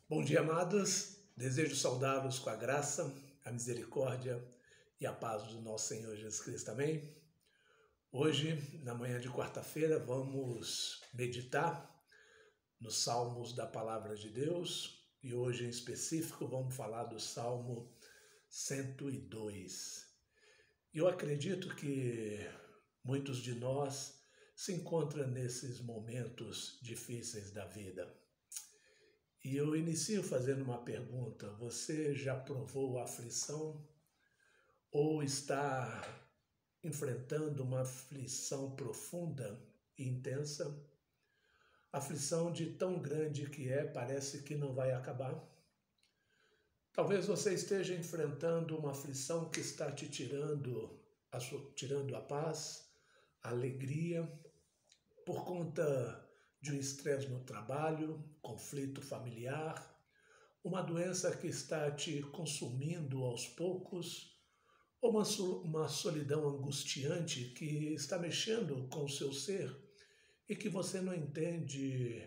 Bom dia, amados. Desejo saudá-los com a graça, a misericórdia e a paz do nosso Senhor Jesus Cristo. Amém? Hoje, na manhã de quarta-feira, vamos meditar nos Salmos da Palavra de Deus e hoje, em específico, vamos falar do Salmo 102. Eu acredito que muitos de nós se encontram nesses momentos difíceis da vida. E eu inicio fazendo uma pergunta: você já provou a aflição ou está enfrentando uma aflição profunda e intensa? Aflição de tão grande que parece que não vai acabar. Talvez você esteja enfrentando uma aflição que está te tirando a paz, a alegria, por conta de um estresse no trabalho, conflito familiar, uma doença que está te consumindo aos poucos, ou uma solidão angustiante que está mexendo com o seu ser e que você não entende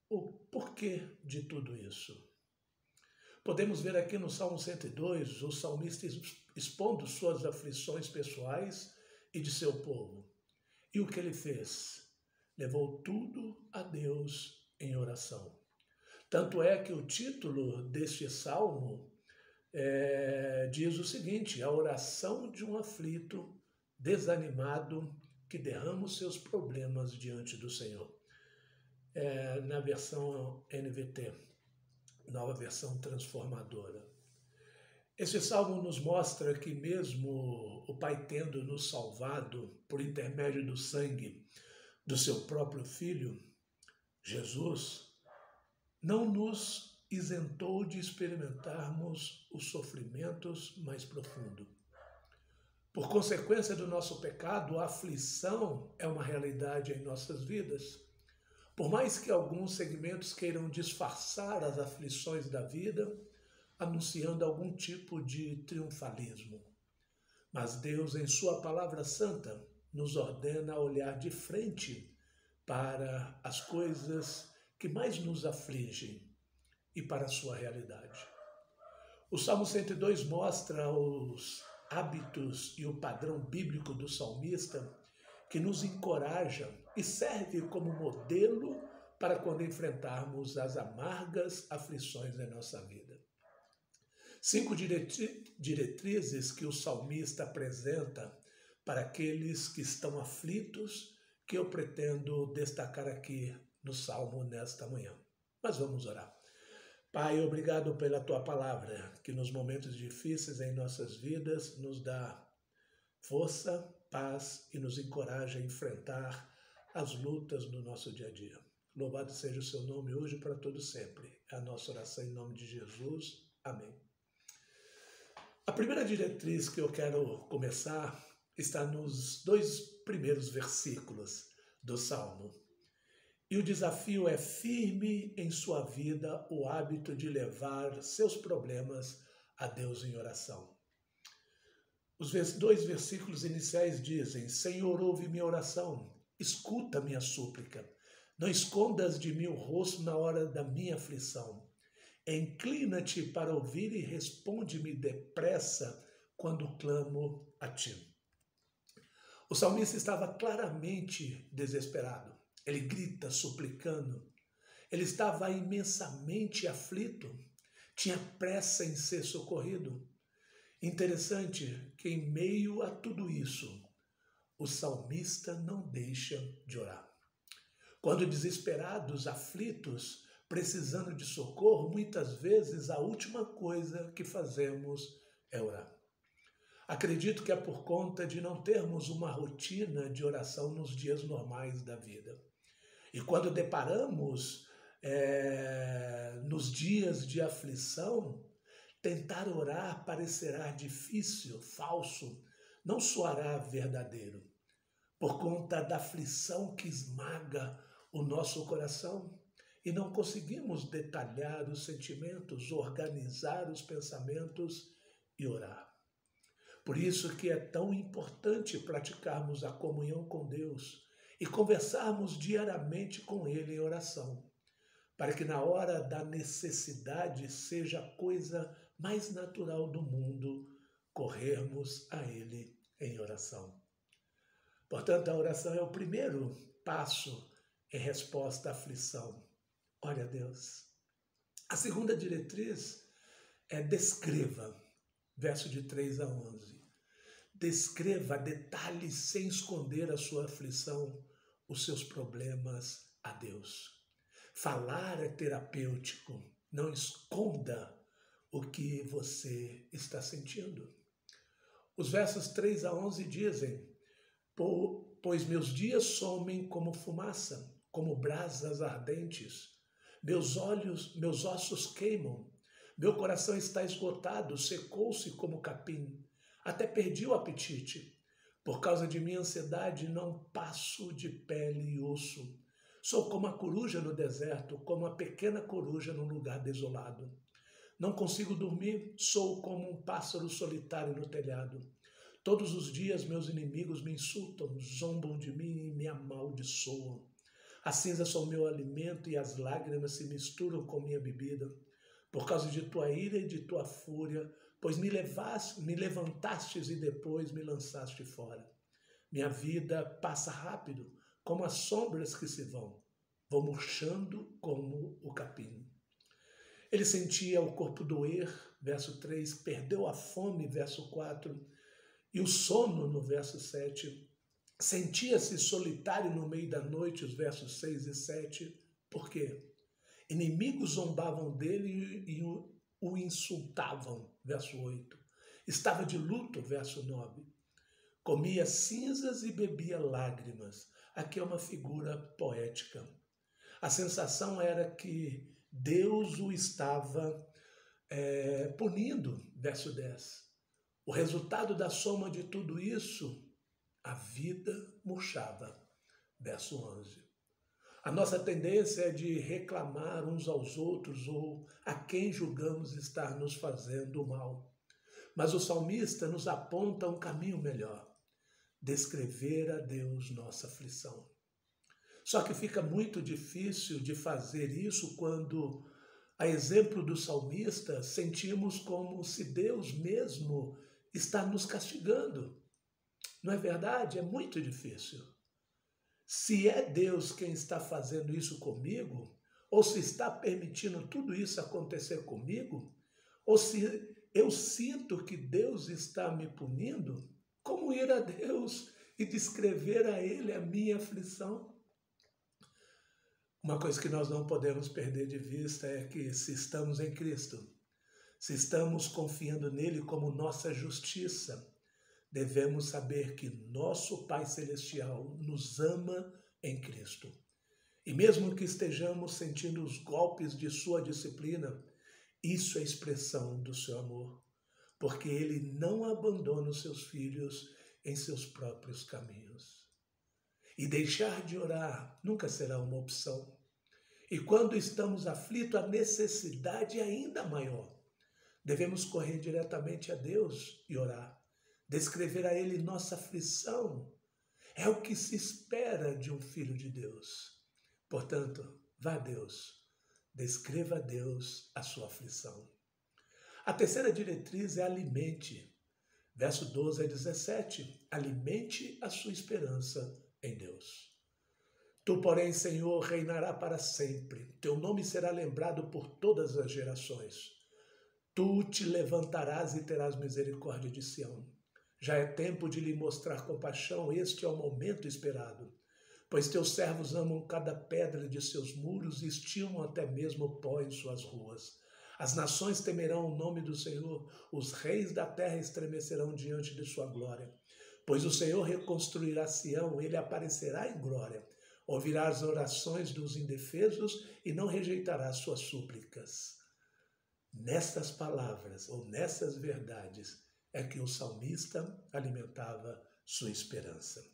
o porquê de tudo isso. Podemos ver aqui no Salmo 102 o salmista expondo suas aflições pessoais e de seu povo. E o que ele fez? Levou tudo a Deus em oração. Tanto é que o título deste salmo diz o seguinte: a oração de um aflito, desanimado, que derrama os seus problemas diante do Senhor. Na versão NVT, nova versão transformadora. Esse salmo nos mostra que mesmo o Pai tendo nos salvado por intermédio do sangue do seu próprio Filho, Jesus, não nos isentou de experimentarmos os sofrimentos mais profundos. Por consequência do nosso pecado, a aflição é uma realidade em nossas vidas. Por mais que alguns segmentos queiram disfarçar as aflições da vida, anunciando algum tipo de triunfalismo. Mas Deus, em sua palavra santa, nos ordena a olhar de frente para as coisas que mais nos afligem e para a sua realidade. O Salmo 102 mostra os hábitos e o padrão bíblico do salmista que nos encoraja e serve como modelo para quando enfrentarmos as amargas aflições da nossa vida. 5 diretrizes que o salmista apresenta para aqueles que estão aflitos, que eu pretendo destacar aqui no Salmo nesta manhã. Mas vamos orar. Pai, obrigado pela Tua palavra, que nos momentos difíceis em nossas vidas nos dá força, paz e nos encoraja a enfrentar as lutas do nosso dia a dia. Louvado seja o Seu nome hoje e para todo sempre. É a nossa oração em nome de Jesus. Amém. A primeira diretriz que eu quero começar está nos 2 primeiros versículos do Salmo. E o desafio é: firme em sua vida o hábito de levar seus problemas a Deus em oração. Os 2 versículos iniciais dizem: Senhor, ouve minha oração, escuta minha súplica, não escondas de mim o rosto na hora da minha aflição. Inclina-te para ouvir e responde-me depressa quando clamo a ti. O salmista estava claramente desesperado. Ele grita suplicando. Ele estava imensamente aflito. Tinha pressa em ser socorrido. Interessante que em meio a tudo isso, o salmista não deixa de orar. Quando desesperados, aflitos, precisando de socorro, muitas vezes a última coisa que fazemos é orar. Acredito que é por conta de não termos uma rotina de oração nos dias normais da vida. E quando deparamos nos dias de aflição, tentar orar parecerá difícil, falso, não soará verdadeiro, por conta da aflição que esmaga o nosso coração. E não conseguimos detalhar os sentimentos, organizar os pensamentos e orar. Por isso que é tão importante praticarmos a comunhão com Deus e conversarmos diariamente com Ele em oração, para que na hora da necessidade seja a coisa mais natural do mundo corrermos a Ele em oração. Portanto, a oração é o primeiro passo em resposta à aflição. Ore a Deus. A segunda diretriz é descreva, verso de 3 a 11. Descreva, detalhe sem esconder a sua aflição, os seus problemas a Deus. Falar é terapêutico, não esconda o que você está sentindo. Os versos 3 a 11 dizem: pois meus dias somem como fumaça, como brasas ardentes. Meus ossos queimam. Meu coração está esgotado, secou-se como capim. Até perdi o apetite. Por causa de minha ansiedade, não passo de pele e osso. Sou como a coruja no deserto, como a pequena coruja num lugar desolado. Não consigo dormir, sou como um pássaro solitário no telhado. Todos os dias meus inimigos me insultam, zombam de mim e me amaldiçoam. As cinzas são meu alimento e as lágrimas se misturam com minha bebida. Por causa de tua ira e de tua fúria, pois me levantastes e depois me lançaste fora. Minha vida passa rápido, como as sombras que se vão. Vou murchando como o capim. Ele sentia o corpo doer, verso 3, perdeu a fome, verso 4, e o sono, no verso 7. Sentia-se solitário no meio da noite, os versos 6 e 7. Por quê? Inimigos zombavam dele e o insultavam, verso 8. Estava de luto, verso 9. Comia cinzas e bebia lágrimas. Aqui é uma figura poética. A sensação era que Deus o estava punindo, verso 10. O resultado da soma de tudo isso, a vida murchava, verso 11. A nossa tendência é de reclamar uns aos outros ou a quem julgamos estar nos fazendo mal. Mas o salmista nos aponta um caminho melhor: descrever a Deus nossa aflição. Só que fica muito difícil de fazer isso quando, a exemplo do salmista, sentimos como se Deus mesmo está nos castigando. Não é verdade? É muito difícil. Se é Deus quem está fazendo isso comigo, ou se está permitindo tudo isso acontecer comigo, ou se eu sinto que Deus está me punindo, como ir a Deus e descrever a Ele a minha aflição? Uma coisa que nós não podemos perder de vista é que, se estamos em Cristo, se estamos confiando nele como nossa justiça, devemos saber que nosso Pai Celestial nos ama em Cristo. E mesmo que estejamos sentindo os golpes de sua disciplina, isso é expressão do seu amor, porque ele não abandona os seus filhos em seus próprios caminhos. E deixar de orar nunca será uma opção. E quando estamos aflitos, a necessidade é ainda maior. Devemos correr diretamente a Deus e orar. Descrever a Ele nossa aflição é o que se espera de um filho de Deus. Portanto, vá a Deus, descreva a Deus a sua aflição. A terceira diretriz é alimente. Verso 12 a 17. Alimente a sua esperança em Deus. Tu, porém, Senhor, reinará para sempre. Teu nome será lembrado por todas as gerações. Tu te levantarás e terás misericórdia de Sião. Já é tempo de lhe mostrar compaixão, este é o momento esperado. Pois teus servos amam cada pedra de seus muros e estimam até mesmo o pó em suas ruas. As nações temerão o nome do Senhor, os reis da terra estremecerão diante de sua glória. Pois o Senhor reconstruirá Sião, ele aparecerá em glória. Ouvirá as orações dos indefesos e não rejeitará suas súplicas. Nestas palavras, ou nessas verdades, é que o salmista alimentava sua esperança.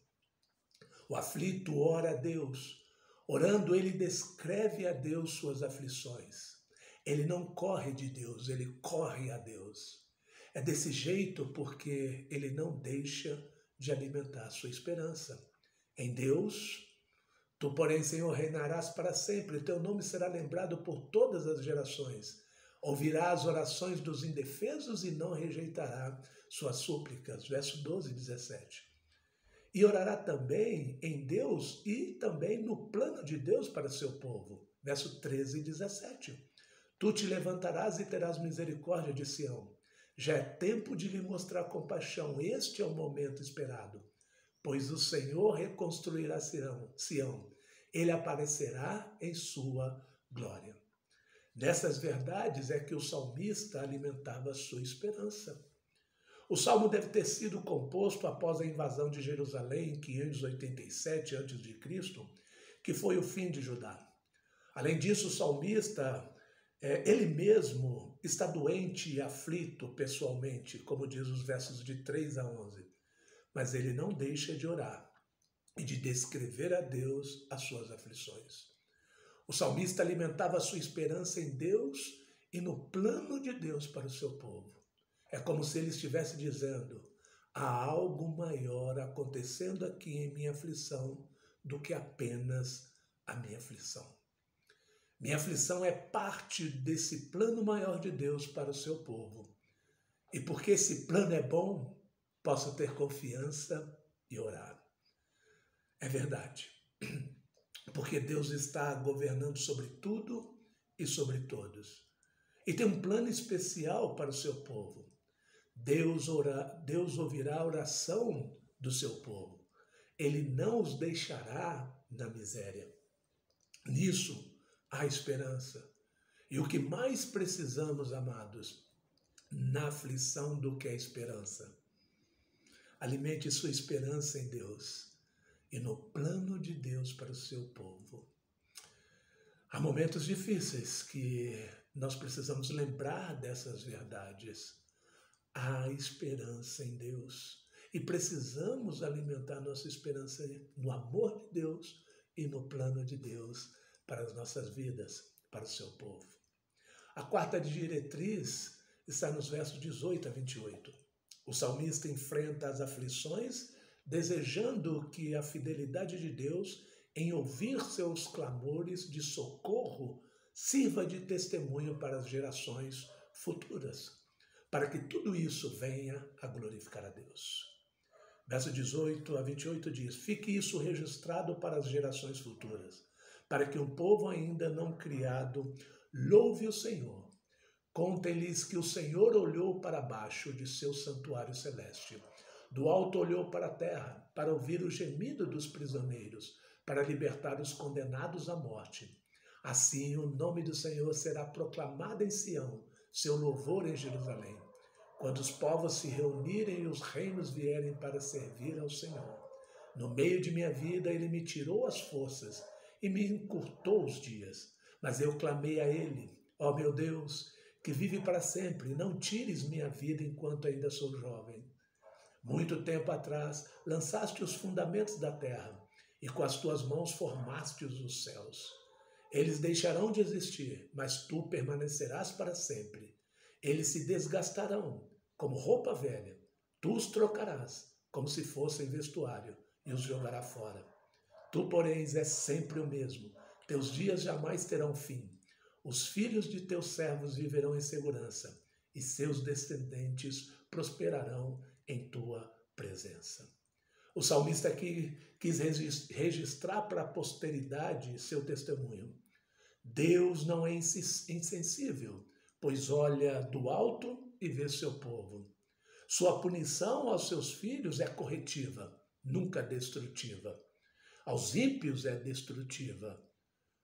O aflito ora a Deus. Orando, ele descreve a Deus suas aflições. Ele não corre de Deus, ele corre a Deus. É desse jeito porque ele não deixa de alimentar sua esperança. Em Deus, Tu, porém, Senhor, reinarás para sempre, teu nome será lembrado por todas as gerações. Ouvirá as orações dos indefesos e não rejeitará suas súplicas. Verso 12 e 17. E orará também em Deus e também no plano de Deus para seu povo. Verso 13 e 17. Tu te levantarás e terás misericórdia de Sião. Já é tempo de lhe mostrar compaixão. Este é o momento esperado. Pois o Senhor reconstruirá Sião. Ele aparecerá em sua glória. Nessas verdades é que o salmista alimentava a sua esperança. O salmo deve ter sido composto após a invasão de Jerusalém em 587 a.C., que foi o fim de Judá. Além disso, o salmista, ele mesmo está doente e aflito pessoalmente, como diz os versos de 3 a 11. Mas ele não deixa de orar e de descrever a Deus as suas aflições. O salmista alimentava a sua esperança em Deus e no plano de Deus para o seu povo. É como se ele estivesse dizendo: há algo maior acontecendo aqui em minha aflição do que apenas a minha aflição. Minha aflição é parte desse plano maior de Deus para o seu povo. E porque esse plano é bom, posso ter confiança e orar. É verdade. Porque Deus está governando sobre tudo e sobre todos. E tem um plano especial para o seu povo. Deus ouvirá a oração do seu povo. Ele não os deixará na miséria. Nisso há esperança. E o que mais precisamos, amados, na aflição do que a esperança. Alimente sua esperança em Deus e no plano de Deus para o seu povo. Há momentos difíceis que nós precisamos lembrar dessas verdades. Há esperança em Deus e precisamos alimentar nossa esperança no amor de Deus e no plano de Deus para as nossas vidas, para o seu povo. A quarta diretriz está nos versos 18 a 28. O salmista enfrenta as aflições desejando que a fidelidade de Deus em ouvir seus clamores de socorro sirva de testemunho para as gerações futuras, para que tudo isso venha a glorificar a Deus. Verso 18 a 28 diz: fique isso registrado para as gerações futuras, para que um povo ainda não criado louve o Senhor. Contem-lhes que o Senhor olhou para baixo de seu santuário celeste. Do alto olhou para a terra, para ouvir o gemido dos prisioneiros, para libertar os condenados à morte. Assim o nome do Senhor será proclamado em Sião, seu louvor em Jerusalém. Quando os povos se reunirem e os reinos vierem para servir ao Senhor. No meio de minha vida ele me tirou as forças e me encurtou os dias. Mas eu clamei a ele: ó meu Deus, que vive para sempre, não tires minha vida enquanto ainda sou jovem. Muito tempo atrás lançaste os fundamentos da terra e com as tuas mãos formaste os céus. Eles deixarão de existir, mas tu permanecerás para sempre. Eles se desgastarão como roupa velha. Tu os trocarás como se fossem vestuário e os jogará fora. Tu, porém, és sempre o mesmo. Teus dias jamais terão fim. Os filhos de teus servos viverão em segurança e seus descendentes prosperarão em tua presença. O salmista aqui quis registrar para a posteridade seu testemunho. Deus não é insensível, pois olha do alto e vê seu povo. Sua punição aos seus filhos é corretiva, nunca destrutiva. Aos ímpios é destrutiva,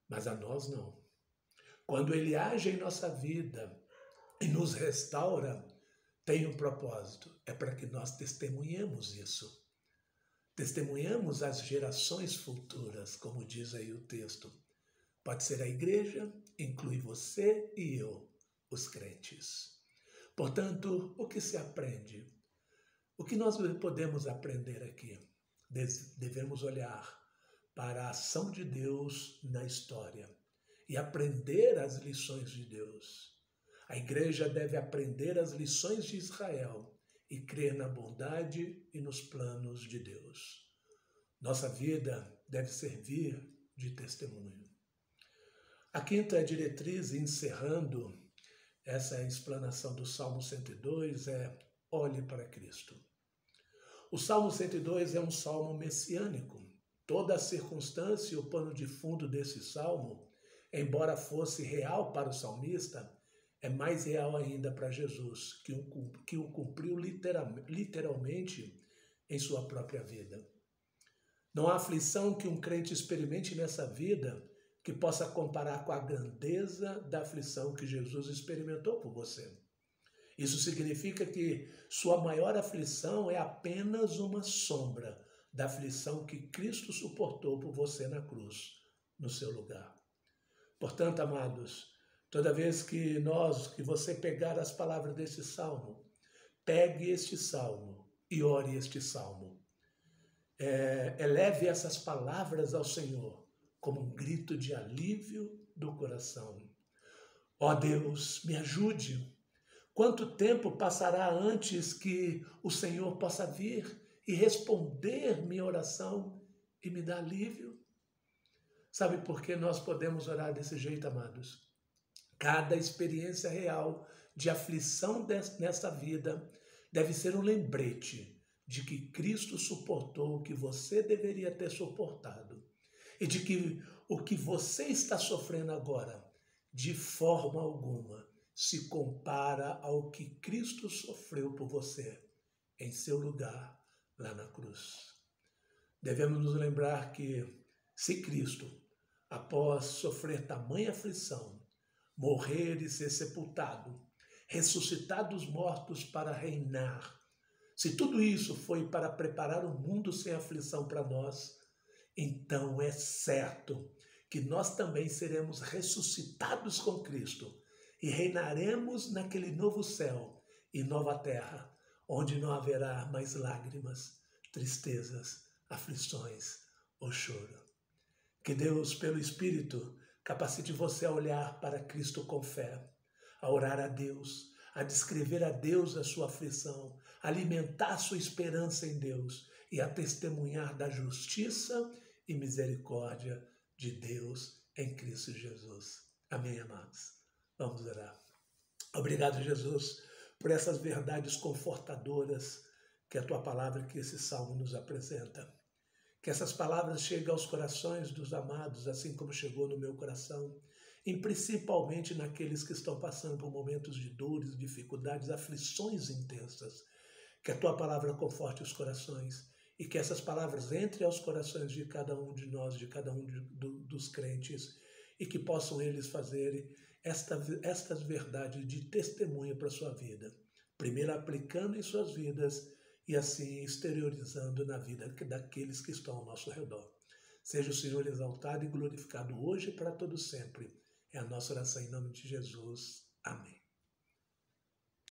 mas a nós não. Quando ele age em nossa vida e nos restaura, tem um propósito, é para que nós testemunhemos isso. Testemunhamos as gerações futuras, como diz aí o texto. Pode ser a igreja, inclui você e eu, os crentes. Portanto, o que se aprende? O que nós podemos aprender aqui? Devemos olhar para a ação de Deus na história e aprender as lições de Deus. A igreja deve aprender as lições de Israel e crer na bondade e nos planos de Deus. Nossa vida deve servir de testemunho. A quinta diretriz, encerrando essa explanação do Salmo 102, é: olhe para Cristo. O Salmo 102 é um salmo messiânico. Toda a circunstância e o pano de fundo desse salmo, embora fosse real para o salmista, é mais real ainda para Jesus, que o cumpriu literalmente em sua própria vida. Não há aflição que um crente experimente nessa vida que possa comparar com a grandeza da aflição que Jesus experimentou por você. Isso significa que sua maior aflição é apenas uma sombra da aflição que Cristo suportou por você na cruz, no seu lugar. Portanto, amados, toda vez que você pegar as palavras desse salmo, pegue este salmo e ore este salmo. Eleve essas palavras ao Senhor como um grito de alívio do coração. Ó Deus, me ajude. Quanto tempo passará antes que o Senhor possa vir e responder minha oração e me dar alívio? Sabe por que nós podemos orar desse jeito, amados? Cada experiência real de aflição nesta vida deve ser um lembrete de que Cristo suportou o que você deveria ter suportado e de que o que você está sofrendo agora, de forma alguma, se compara ao que Cristo sofreu por você em seu lugar lá na cruz. Devemos nos lembrar que se Cristo, após sofrer tamanha aflição, morrer e ser sepultado, ressuscitar dos mortos para reinar, se tudo isso foi para preparar um mundo sem aflição para nós, então é certo que nós também seremos ressuscitados com Cristo e reinaremos naquele novo céu e nova terra, onde não haverá mais lágrimas, tristezas, aflições ou choro. Que Deus, pelo Espírito, capacite você a olhar para Cristo com fé, a orar a Deus, a descrever a Deus a sua aflição, a alimentar sua esperança em Deus e a testemunhar da justiça e misericórdia de Deus em Cristo Jesus. Amém, amados? Vamos orar. Obrigado, Jesus, por essas verdades confortadoras que a Tua palavra, que esse salmo nos apresenta. Que essas palavras cheguem aos corações dos amados, assim como chegou no meu coração, e principalmente naqueles que estão passando por momentos de dores, dificuldades, aflições intensas. Que a Tua palavra conforte os corações e que essas palavras entrem aos corações de cada um de nós, de cada um dos crentes, e que possam eles fazerem estas verdades de testemunho para a sua vida. Primeiro aplicando em suas vidas e assim exteriorizando na vida daqueles que estão ao nosso redor. Seja o Senhor exaltado e glorificado hoje e para todo sempre. É a nossa oração em nome de Jesus. Amém.